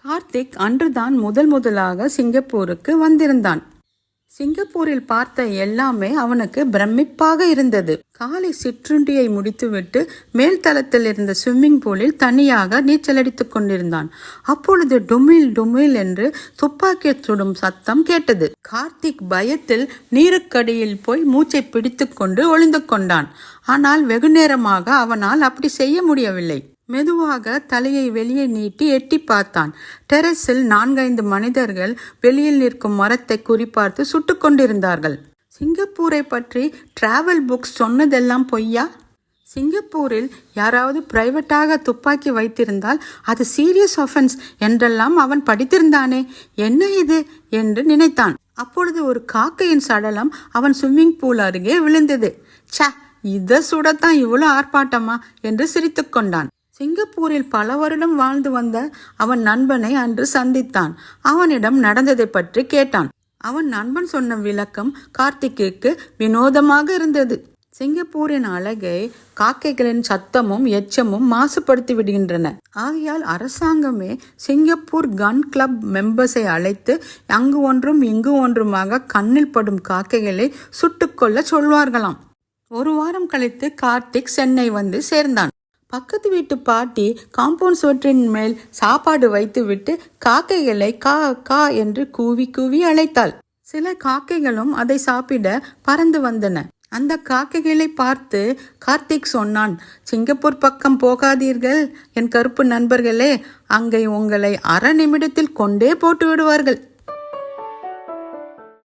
கார்த்திக் அன்றுதான் முதலாக சிங்கப்பூருக்கு வந்திருந்தான். சிங்கப்பூரில் பார்த்த எல்லாமே அவனுக்கு பிரமிப்பாக இருந்தது. காலை சிற்றுண்டியை முடித்துவிட்டு மேல்தளத்தில் இருந்த ஸ்விம்மிங் பூலில் தனியாக நீச்சலடித்துக் கொண்டிருந்தான். அப்பொழுது டுமில் டுமில் என்று துப்பாக்கி சுடும் சத்தம் கேட்டது. கார்த்திக் பயத்தில் நீருக்கடியில் போய் மூச்சை பிடித்து கொண்டு ஒளிந்து கொண்டான். ஆனால் வெகு நேரமாக அவனால் அப்படி செய்ய முடியவில்லை. மெதுவாக தலையை வெளியே நீட்டி எட்டி பார்த்தான். டெரஸில் 4-5 மனிதர்கள் வெளியில் நிற்கும் மரத்தை குறிப்பார்த்து சுட்டு கொண்டிருந்தார்கள். சிங்கப்பூரை பற்றி டிராவல் புக்ஸ் சொன்னதெல்லாம் பொய்யா? சிங்கப்பூரில் யாராவது பிரைவேட்டாக துப்பாக்கி வைத்திருந்தால் அது சீரியஸ் ஆஃபென்ஸ் என்றெல்லாம் அவன் படித்திருந்தானே. என்ன இது என்று நினைத்தான். அப்பொழுது ஒரு காக்கையின் சடலம் அவன் ஸ்விம்மிங் பூல் அருகே விழுந்தது. ச, இதை சுடத்தான் இவ்வளவு ஆர்ப்பாட்டமா என்று சிரித்து கொண்டான். சிங்கப்பூரில் பல வருடம் வாழ்ந்து வந்த அவன் நண்பனை அன்று சந்தித்தான். அவனிடம் நடந்ததை பற்றி கேட்டான். அவன் நண்பன் சொன்ன விளக்கம் கார்த்திக்கு வினோதமாக இருந்தது. சிங்கப்பூரின் அழகை காக்கைகளின் சத்தமும் எச்சமும் மாசுபடுத்தி விடுகின்றன. ஆகையால் அரசாங்கமே சிங்கப்பூர் கன் கிளப் மெம்பர்ஸை அழைத்து அங்கு ஒன்றும் இங்கு ஒன்றுமாக கண்ணில் படும் காக்கைகளை சுட்டுக்கொள்ள சொல்வார்களாம். ஒரு வாரம் கழித்து கார்த்திக் சென்னை வந்து சேர்ந்தான். பக்கத்து வீட்டு பாட்டி காம்பவுண்ட் சுவற்றின் மேல் சாப்பாடு வைத்துவிட்டு காக்கைகளை கா கா என்று கூவி கூவி அழைத்தாள். சில காக்கைகளும் அதை சாப்பிட பறந்து வந்தன. அந்த காக்கைகளை பார்த்து கார்த்திக் சொன்னான், சிங்கப்பூர் பக்கம் போகாதீர்கள் என் கருப்பு நண்பர்களே, அங்கே உங்களை அரை நிமிடத்தில் கொண்டே போட்டு விடுவார்கள்.